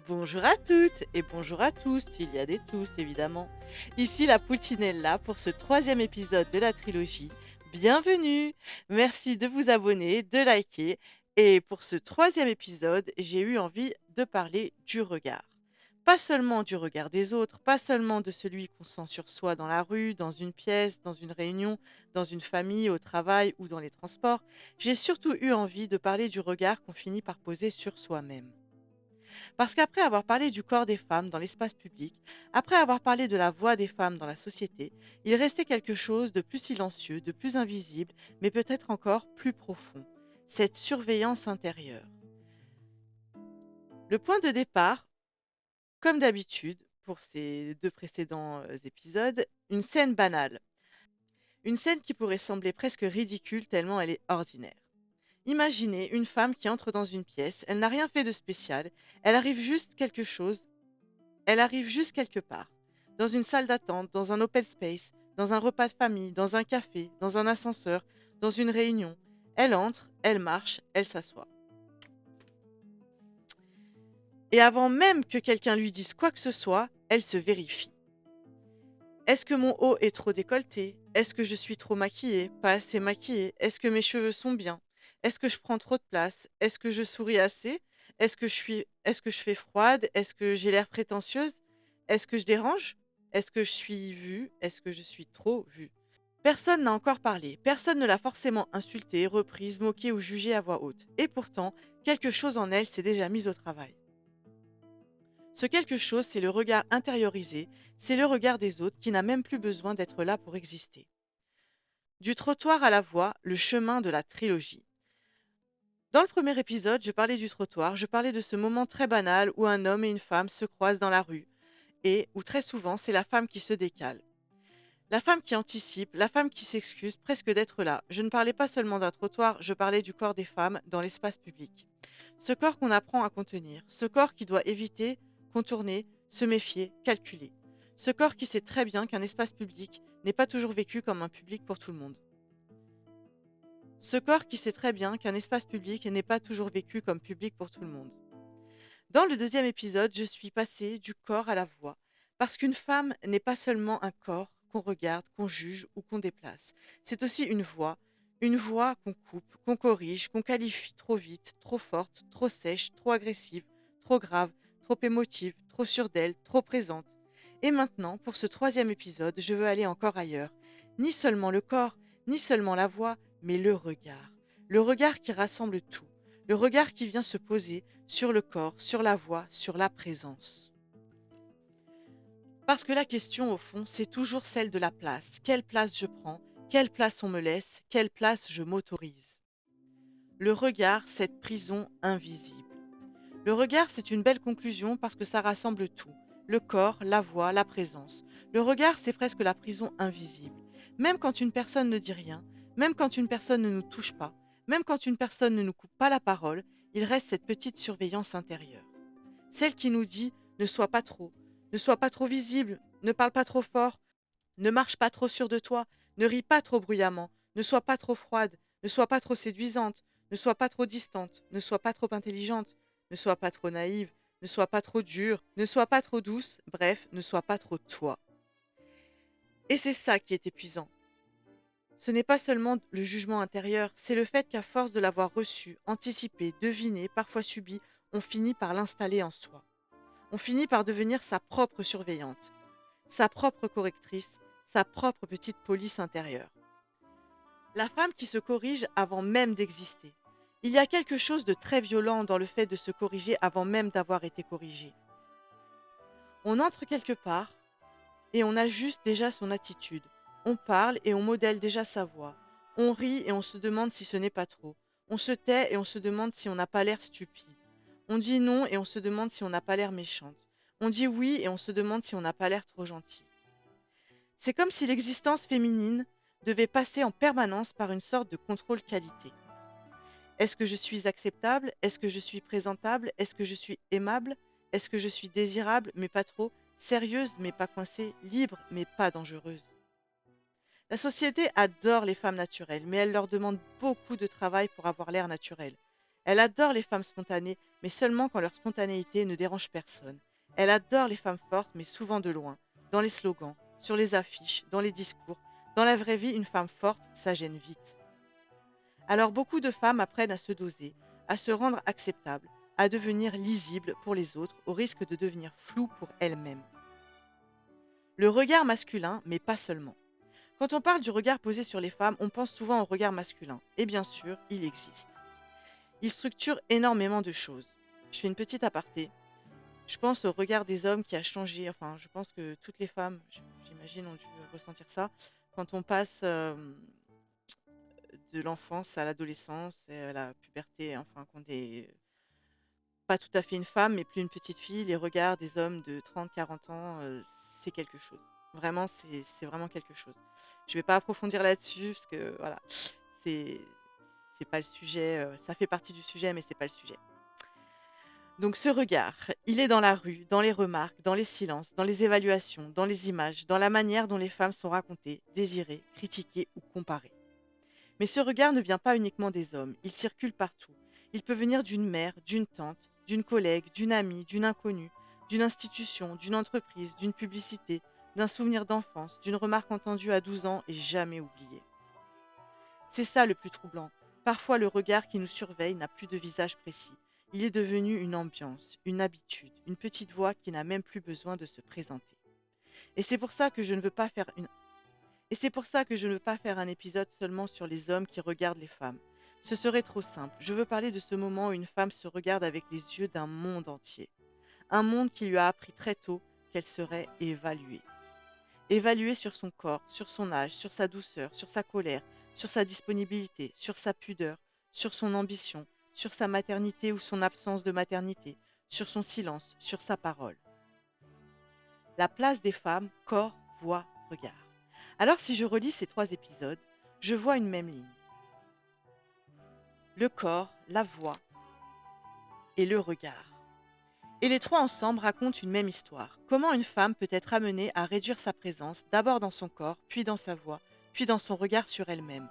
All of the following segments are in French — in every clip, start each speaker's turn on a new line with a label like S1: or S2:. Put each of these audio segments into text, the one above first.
S1: Bonjour à toutes et bonjour à tous, il y a des tous évidemment. Ici la Pulcinella pour ce troisième épisode de la trilogie. Bienvenue. Merci de vous abonner, de liker. Et pour ce troisième épisode, j'ai eu envie de parler du regard. Pas seulement du regard des autres, pas seulement de celui qu'on sent sur soi dans la rue, dans une pièce, dans une réunion, dans une famille, au travail ou dans les transports. J'ai surtout eu envie de parler du regard qu'on finit par poser sur soi-même. Parce qu'après avoir parlé du corps des femmes dans l'espace public, après avoir parlé de la voix des femmes dans la société, il restait quelque chose de plus silencieux, de plus invisible, mais peut-être encore plus profond, cette surveillance intérieure. Le point de départ, comme d'habitude, pour ces deux précédents épisodes, une scène banale. Une scène qui pourrait sembler presque ridicule tellement elle est ordinaire. Imaginez une femme qui entre dans une pièce, elle n'a rien fait de spécial, elle arrive juste quelque chose. Elle arrive juste quelque part. Dans une salle d'attente, dans un open space, dans un repas de famille, dans un café, dans un ascenseur, dans une réunion. Elle entre, elle marche, elle s'assoit. Et avant même que quelqu'un lui dise quoi que ce soit, elle se vérifie. Est-ce que mon haut est trop décolleté? Est-ce que je suis trop maquillée? Pas assez maquillée? Est-ce que mes cheveux sont bien? Est-ce que je prends trop de place? Est-ce que je souris assez? Est-ce que je fais froide? Est-ce que j'ai l'air prétentieuse? Est-ce que je dérange? Est-ce que je suis vue? Est-ce que je suis trop vue? Personne n'a encore parlé, personne ne l'a forcément insultée, reprise, moquée ou jugée à voix haute. Et pourtant, quelque chose en elle s'est déjà mis au travail. Ce quelque chose, c'est le regard intériorisé, c'est le regard des autres qui n'a même plus besoin d'être là pour exister. Du trottoir à la voie, le chemin de la trilogie. Dans le premier épisode, je parlais du trottoir, je parlais de ce moment très banal où un homme et une femme se croisent dans la rue et où très souvent c'est la femme qui se décale. La femme qui anticipe, la femme qui s'excuse presque d'être là. Je ne parlais pas seulement d'un trottoir, je parlais du corps des femmes dans l'espace public. Ce corps qu'on apprend à contenir, ce corps qui doit éviter, contourner, se méfier, calculer. Ce corps qui sait très bien qu'un espace public n'est pas toujours vécu comme un public pour tout le monde. Ce corps qui sait très bien qu'un espace public n'est pas toujours vécu comme public pour tout le monde. Dans le deuxième épisode, je suis passée du corps à la voix. Parce qu'une femme n'est pas seulement un corps qu'on regarde, qu'on juge ou qu'on déplace. C'est aussi une voix qu'on coupe, qu'on corrige, qu'on qualifie trop vite, trop forte, trop sèche, trop agressive, trop grave, trop émotive, trop sûre d'elle, trop présente. Et maintenant, pour ce troisième épisode, je veux aller encore ailleurs. Ni seulement le corps, ni seulement la voix, mais le regard. Le regard qui rassemble tout. Le regard qui vient se poser sur le corps, sur la voix, sur la présence. Parce que la question, au fond, c'est toujours celle de la place. Quelle place je prends? Quelle place on me laisse? Quelle place je m'autorise? Le regard, cette prison invisible. Le regard, c'est une belle conclusion parce que ça rassemble tout. Le corps, la voix, la présence. Le regard, c'est presque la prison invisible. Même quand une personne ne dit rien, même quand une personne ne nous touche pas, même quand une personne ne nous coupe pas la parole, il reste cette petite surveillance intérieure. Celle qui nous dit ne sois pas trop visible, ne parle pas trop fort, ne marche pas trop sûr de toi, ne ris pas trop bruyamment, ne sois pas trop froide, ne sois pas trop séduisante, ne sois pas trop distante, ne sois pas trop intelligente, ne sois pas trop naïve, ne sois pas trop dure, ne sois pas trop douce, bref, ne sois pas trop toi. Et c'est ça qui est épuisant. Ce n'est pas seulement le jugement intérieur, c'est le fait qu'à force de l'avoir reçu, anticipé, deviné, parfois subi, on finit par l'installer en soi. On finit par devenir sa propre surveillante, sa propre correctrice, sa propre petite police intérieure. La femme qui se corrige avant même d'exister. Il y a quelque chose de très violent dans le fait de se corriger avant même d'avoir été corrigé. On entre quelque part et on ajuste déjà son attitude. On parle et on modèle déjà sa voix. On rit et on se demande si ce n'est pas trop. On se tait et on se demande si on n'a pas l'air stupide. On dit non et on se demande si on n'a pas l'air méchante. On dit oui et on se demande si on n'a pas l'air trop gentil. C'est comme si l'existence féminine devait passer en permanence par une sorte de contrôle qualité. Est-ce que je suis acceptable? Est-ce que je suis présentable? Est-ce que je suis aimable? Est-ce que je suis désirable mais pas trop? Sérieuse mais pas coincée? Libre mais pas dangereuse? La société adore les femmes naturelles, mais elle leur demande beaucoup de travail pour avoir l'air naturel. Elle adore les femmes spontanées, mais seulement quand leur spontanéité ne dérange personne. Elle adore les femmes fortes, mais souvent de loin, dans les slogans, sur les affiches, dans les discours. Dans la vraie vie, une femme forte, ça gêne vite. Alors beaucoup de femmes apprennent à se doser, à se rendre acceptables, à devenir lisibles pour les autres, au risque de devenir floues pour elles-mêmes. Le regard masculin, mais pas seulement. Quand on parle du regard posé sur les femmes, on pense souvent au regard masculin. Et bien sûr, il existe. Il structure énormément de choses. Je fais une petite aparté. Je pense au regard des hommes qui a changé. Enfin, je pense que toutes les femmes, j'imagine, ont dû ressentir ça. Quand on passe de l'enfance à l'adolescence et à la puberté, enfin, qu'on est pas tout à fait une femme, mais plus une petite fille, les regards des hommes de 30, 40 ans, c'est quelque chose. Vraiment, c'est vraiment quelque chose. Je vais pas approfondir là-dessus parce que voilà, c'est c'est pas le sujet, ça fait partie du sujet, mais c'est pas le sujet. Donc ce regard, il est dans la rue, dans les remarques, dans les silences, dans les évaluations, dans les images, dans la manière dont les femmes sont racontées, désirées, critiquées ou comparées. Mais ce regard ne vient pas uniquement des hommes, il circule partout. Il peut venir d'une mère, d'une tante, d'une collègue, d'une amie, d'une inconnue, d'une institution, d'une entreprise, d'une publicité, d'un souvenir d'enfance, d'une remarque entendue à 12 ans et jamais oubliée. C'est ça le plus troublant. Parfois, le regard qui nous surveille n'a plus de visage précis. Il est devenu une ambiance, une habitude, une petite voix qui n'a même plus besoin de se présenter. Et c'est pour ça que je ne veux pas faire une et c'est pour ça que je ne veux pas faire un épisode seulement sur les hommes qui regardent les femmes. Ce serait trop simple. Je veux parler de ce moment où une femme se regarde avec les yeux d'un monde entier. Un monde qui lui a appris très tôt qu'elle serait évaluée. Évaluée sur son corps, sur son âge, sur sa douceur, sur sa colère, sur sa disponibilité, sur sa pudeur, sur son ambition, sur sa maternité ou son absence de maternité, sur son silence, sur sa parole. La place des femmes, corps, voix, regard. Alors si je relis ces 3 épisodes, je vois une même ligne. Le corps, la voix et le regard. Et les 3 ensemble racontent une même histoire. Comment une femme peut être amenée à réduire sa présence, d'abord dans son corps, puis dans sa voix, puis dans son regard sur elle-même.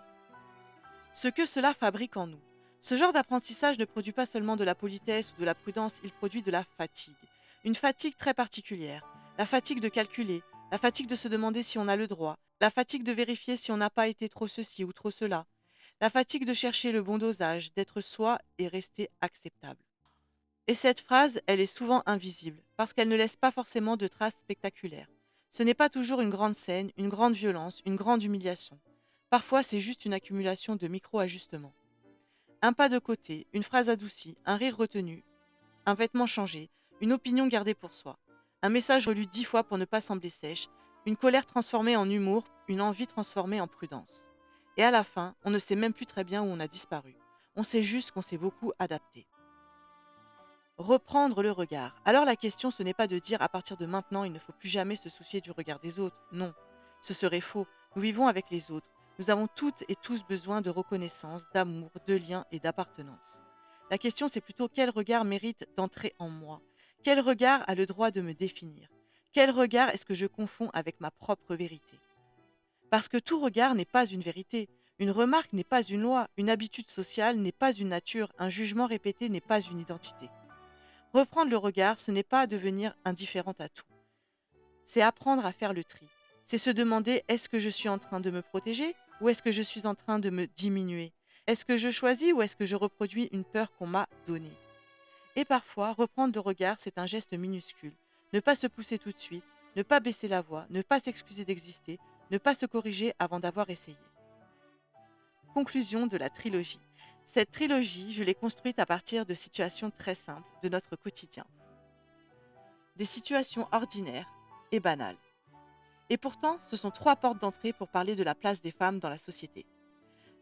S1: Ce que cela fabrique en nous. Ce genre d'apprentissage ne produit pas seulement de la politesse ou de la prudence, il produit de la fatigue. Une fatigue très particulière. La fatigue de calculer, la fatigue de se demander si on a le droit, la fatigue de vérifier si on n'a pas été trop ceci ou trop cela, la fatigue de chercher le bon dosage, d'être soi et rester acceptable. Et cette phrase, elle est souvent invisible, parce qu'elle ne laisse pas forcément de traces spectaculaires. Ce n'est pas toujours une grande scène, une grande violence, une grande humiliation. Parfois, c'est juste une accumulation de micro-ajustements. Un pas de côté, une phrase adoucie, un rire retenu, un vêtement changé, une opinion gardée pour soi, un message relu 10 fois pour ne pas sembler sèche, une colère transformée en humour, une envie transformée en prudence. Et à la fin, on ne sait même plus très bien où on a disparu. On sait juste qu'on s'est beaucoup adapté. Reprendre le regard. Alors la question, ce n'est pas de dire à partir de maintenant, il ne faut plus jamais se soucier du regard des autres. Non, ce serait faux. Nous vivons avec les autres. Nous avons toutes et tous besoin de reconnaissance, d'amour, de lien et d'appartenance. La question, c'est plutôt quel regard mérite d'entrer en moi? Quel regard a le droit de me définir? Quel regard est-ce que je confonds avec ma propre vérité? Parce que tout regard n'est pas une vérité. Une remarque n'est pas une loi. Une habitude sociale n'est pas une nature. Un jugement répété n'est pas une identité. Reprendre le regard, ce n'est pas devenir indifférente à tout. C'est apprendre à faire le tri. C'est se demander, est-ce que je suis en train de me protéger ou est-ce que je suis en train de me diminuer? Est-ce que je choisis ou est-ce que je reproduis une peur qu'on m'a donnée? Et parfois, reprendre le regard, c'est un geste minuscule. Ne pas se pousser tout de suite, ne pas baisser la voix, ne pas s'excuser d'exister, ne pas se corriger avant d'avoir essayé. Conclusion de la trilogie. Cette trilogie, je l'ai construite à partir de situations très simples de notre quotidien. Des situations ordinaires et banales. Et pourtant, ce sont 3 portes d'entrée pour parler de la place des femmes dans la société.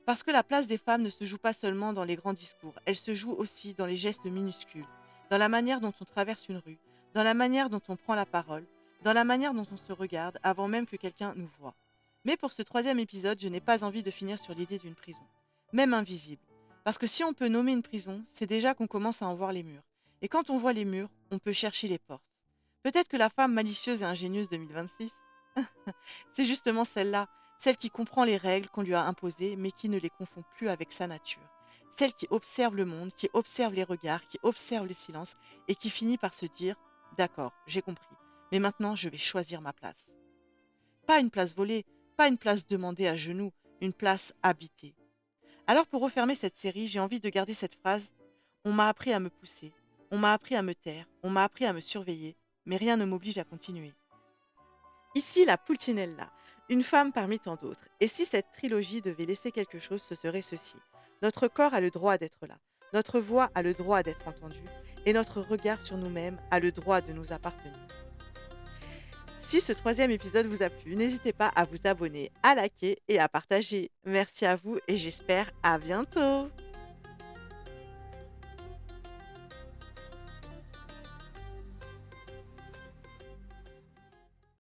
S1: Parce que la place des femmes ne se joue pas seulement dans les grands discours, elle se joue aussi dans les gestes minuscules, dans la manière dont on traverse une rue, dans la manière dont on prend la parole, dans la manière dont on se regarde avant même que quelqu'un nous voie. Mais pour ce 3e épisode, je n'ai pas envie de finir sur l'idée d'une prison, même invisible. Parce que si on peut nommer une prison, c'est déjà qu'on commence à en voir les murs. Et quand on voit les murs, on peut chercher les portes. Peut-être que la femme malicieuse et ingénieuse 2026, c'est justement celle-là, celle qui comprend les règles qu'on lui a imposées, mais qui ne les confond plus avec sa nature. celle qui observe le monde, qui observe les regards, qui observe les silences et qui finit par se dire: «D'accord, j'ai compris, mais maintenant je vais choisir ma place». Pas une place volée, pas une place demandée à genoux, une place habitée. Alors pour refermer cette série, j'ai envie de garder cette phrase: «On m'a appris à me pousser, on m'a appris à me taire, on m'a appris à me surveiller, mais rien ne m'oblige à continuer». Ici la Pulcinella, une femme parmi tant d'autres. Et si cette trilogie devait laisser quelque chose, ce serait ceci. Notre corps a le droit d'être là, notre voix a le droit d'être entendue, et notre regard sur nous-mêmes a le droit de nous appartenir. Si ce troisième épisode vous a plu, n'hésitez pas à vous abonner, à liker et à partager. Merci à vous et j'espère à bientôt.